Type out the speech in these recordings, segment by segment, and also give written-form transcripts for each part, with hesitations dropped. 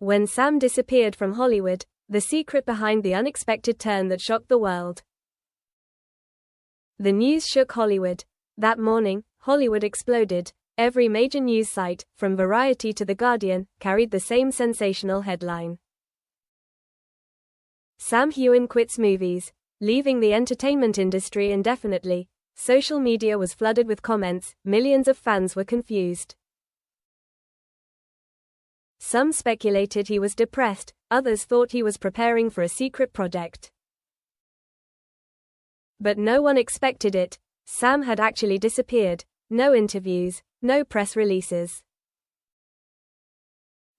When Sam disappeared from Hollywood, the secret behind the unexpected turn that shocked the world. The news shook Hollywood. That morning, Hollywood exploded. Every major news site, from Variety to The Guardian, carried the same sensational headline. Sam Heughan quits movies, leaving the entertainment industry indefinitely. Social media was flooded with comments. Millions of fans were confused. Some speculated he was depressed, others thought he was preparing for a secret project. But no one expected it. Sam had actually disappeared. No interviews, no press releases,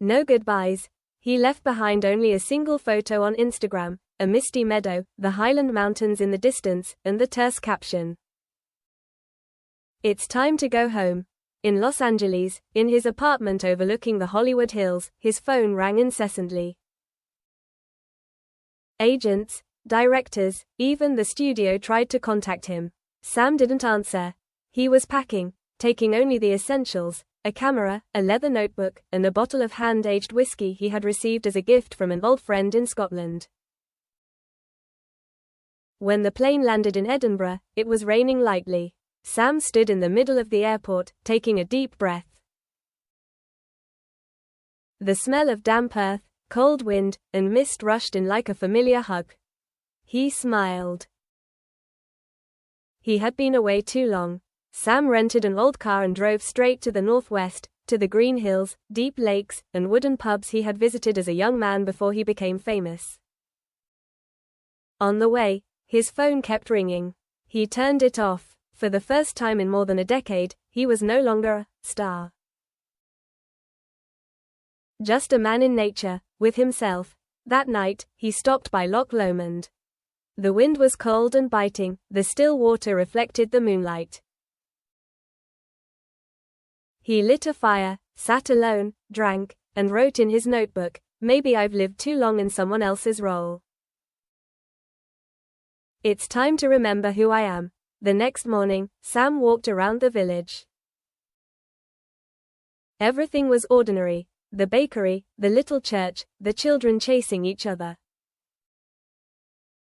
no goodbyes. He left behind only a single photo on Instagram, a misty meadow, the Highland Mountains in the distance, and the terse caption, "It's time to go home." In Los Angeles, in his apartment overlooking the Hollywood Hills, his phone rang incessantly. Agents, directors, even the studio tried to contact him. Sam didn't answer. He was packing, taking only the essentials: a camera, a leather notebook, and a bottle of hand-aged whiskey he had received as a gift from an old friend in Scotland. When the plane landed in Edinburgh, it was raining lightly. Sam stood in the middle of the airport, taking a deep breath. The smell of damp earth, cold wind, and mist rushed in like a familiar hug. He smiled. He had been away too long. Sam rented an old car and drove straight to the northwest, to the green hills, deep lakes, and wooden pubs he had visited as a young man before he became famous. On the way, his phone kept ringing. He turned it off. For the first time in more than a decade, he was no longer a star. Just a man in nature, with himself. That night, he stopped by Loch Lomond. The wind was cold and biting, the still water reflected the moonlight. He lit a fire, sat alone, drank, and wrote in his notebook, "Maybe I've lived too long in someone else's role. It's time to remember who I am." The next morning, Sam walked around the village. Everything was ordinary: the bakery, the little church, the children chasing each other.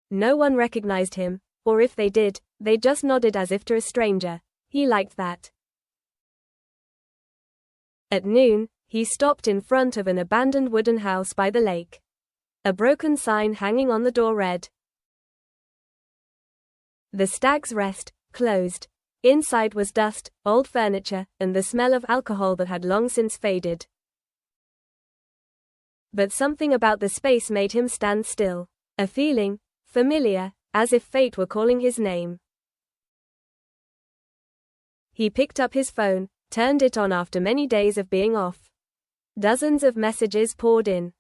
No one recognized him, or if they did, they just nodded as if to a stranger. He liked that. At noon, he stopped in front of an abandoned wooden house by the lake. A broken sign hanging on the door read, "The Stag's Rest, closed." Inside was dust, old furniture, and the smell of alcohol that had long since faded. But something about the space made him stand still. A feeling, familiar, as if fate were calling his name. He picked up his phone, turned it on after many days of being off. Dozens of messages poured in.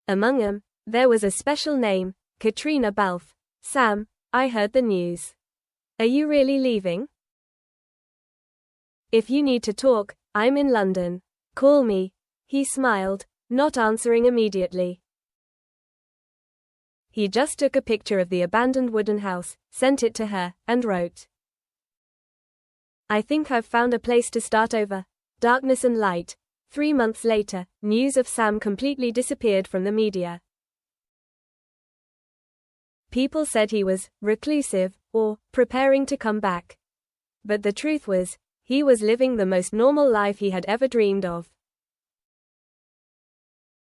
Among them, there was a special name, Katrina Balfe. "Sam, I heard the news. Are you really leaving? If you need to talk, I'm in London. Call me." He smiled, not answering immediately. He just took a picture of the abandoned wooden house, sent it to her, and wrote, "I think I've found a place to start over." Darkness and light. 3 months later, news of Sam completely disappeared from the media. People said he was reclusive, or preparing to come back. But the truth was, he was living the most normal life he had ever dreamed of.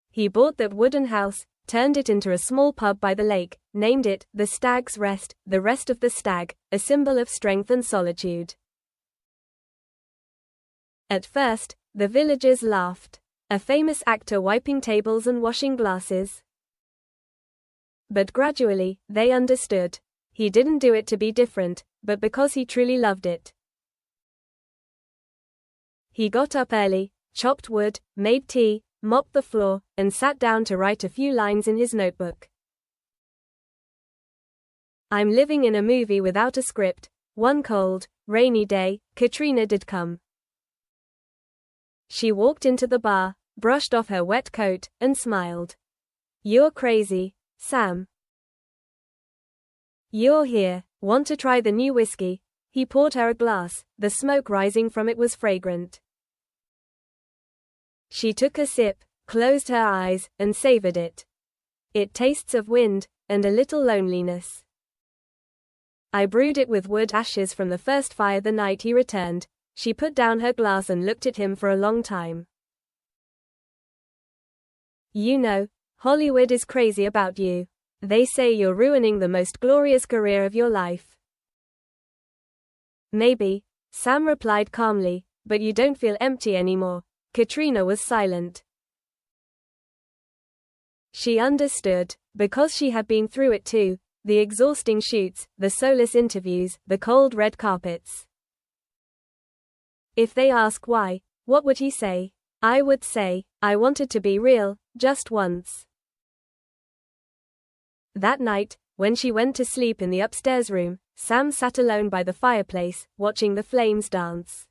He bought that wooden house, turned it into a small pub by the lake, named it The Stag's Rest, the rest of the stag, a symbol of strength and solitude. At first, the villagers laughed. A famous actor wiping tables and washing glasses. But gradually, they understood. He didn't do it to be different, but because he truly loved it. He got up early, chopped wood, made tea, mopped the floor, and sat down to write a few lines in his notebook. "I'm living in a movie without a script. One cold, rainy day, Katrina did come. She walked into the bar, brushed off her wet coat, and smiled. You're crazy, Sam. You're here. Want to try the new whiskey?" He poured her a glass. The smoke rising from it was fragrant. She took a sip, closed her eyes, and savored it. It tastes of wind, and a little loneliness. I brewed it with wood ashes from the first fire the night he returned. She put down her glass and looked at him for a long time. You know, Hollywood is crazy about you. They say you're ruining the most glorious career of your life. Maybe, Sam replied calmly, but you don't feel empty anymore. Katrina was silent. She understood, because she had been through it too, the exhausting shoots, the soulless interviews, the cold red carpets. If they ask why, what would he say? I would say, I wanted to be real, just once. That night, when she went to sleep in the upstairs room, Sam sat alone by the fireplace, watching the flames dance.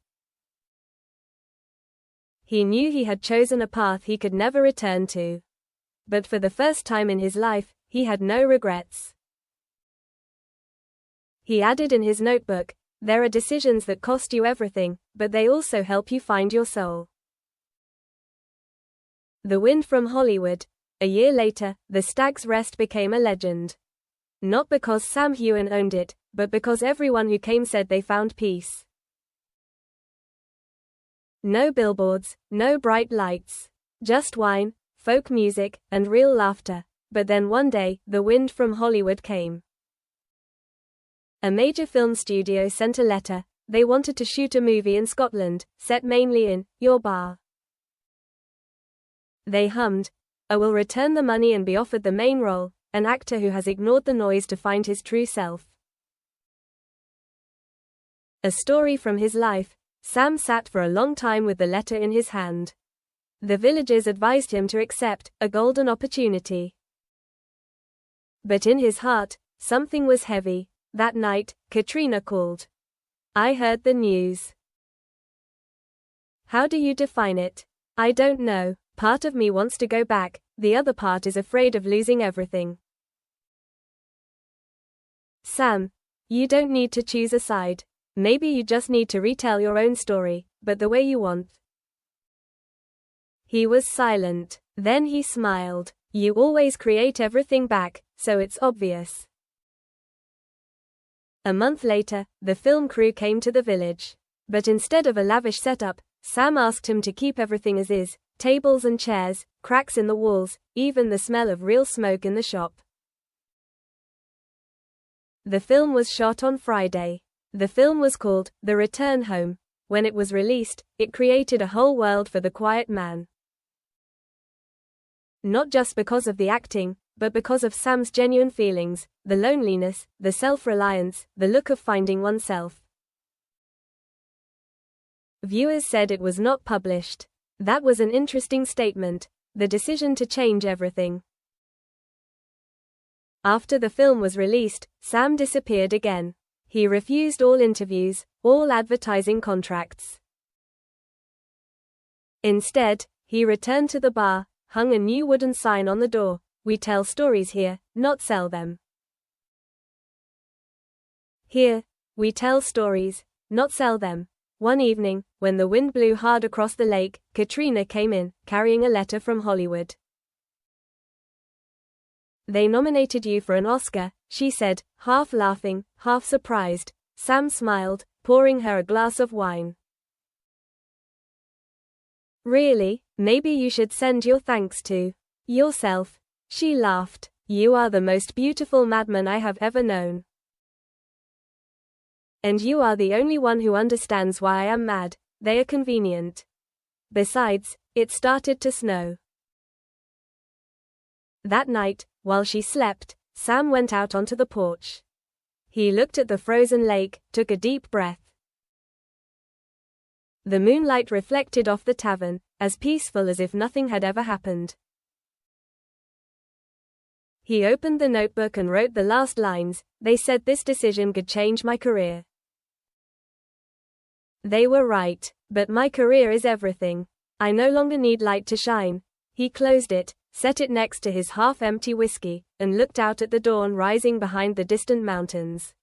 He knew he had chosen a path he could never return to. But for the first time in his life, he had no regrets. He added in his notebook, there are decisions that cost you everything, but they also help you find your soul. The Wind from Hollywood. A year later, The Stag's Rest became a legend. Not because Sam Heughan owned it, but because everyone who came said they found peace. No billboards, no bright lights. Just wine, folk music, and real laughter. But then one day, The Wind from Hollywood came. A major film studio sent a letter. They wanted to shoot a movie in Scotland, set mainly in Your Bar. They hummed, I will return the money and be offered the main role, an actor who has ignored the noise to find his true self. A story from his life. Sam sat for a long time with the letter in his hand. The villagers advised him to accept a golden opportunity. But in his heart, something was heavy. That night, Katrina called. I heard the news. How do you define it? I don't know. Part of me wants to go back, the other part is afraid of losing everything. Sam, you don't need to choose a side. Maybe you just need to retell your own story, but the way you want. He was silent. Then he smiled. You always create everything back, so it's obvious. A month later, the film crew came to the village. But instead of a lavish setup, Sam asked him to keep everything as is, tables and chairs, cracks in the walls, even the smell of real smoke in the shop. The film was shot on Friday. The film was called The Return Home. When it was released, it created a whole world for the quiet man. Not just because of the acting, but because of Sam's genuine feelings, the loneliness, the self-reliance, the look of finding oneself. Viewers said it was not published. That was an interesting statement, the decision to change everything. After the film was released, Sam disappeared again. He refused all interviews, all advertising contracts. Instead, he returned to the bar, hung a new wooden sign on the door. We tell stories here, not sell them. Here, we tell stories, not sell them. One evening, when the wind blew hard across the lake, Katrina came in, carrying a letter from Hollywood. They nominated you for an Oscar, she said, half laughing, half surprised. Sam smiled, pouring her a glass of wine. Really, maybe you should send your thanks to yourself. She laughed. You are the most beautiful madman I have ever known. And you are the only one who understands why I am mad. They are convenient. Besides, it started to snow. That night, while she slept, Sam went out onto the porch. He looked at the frozen lake, took a deep breath. The moonlight reflected off the tavern, as peaceful as if nothing had ever happened. He opened the notebook and wrote the last lines. They said this decision could change my career. They were right, but my career is everything. I no longer need light to shine. He closed it, set it next to his half-empty whiskey, and looked out at the dawn rising behind the distant mountains.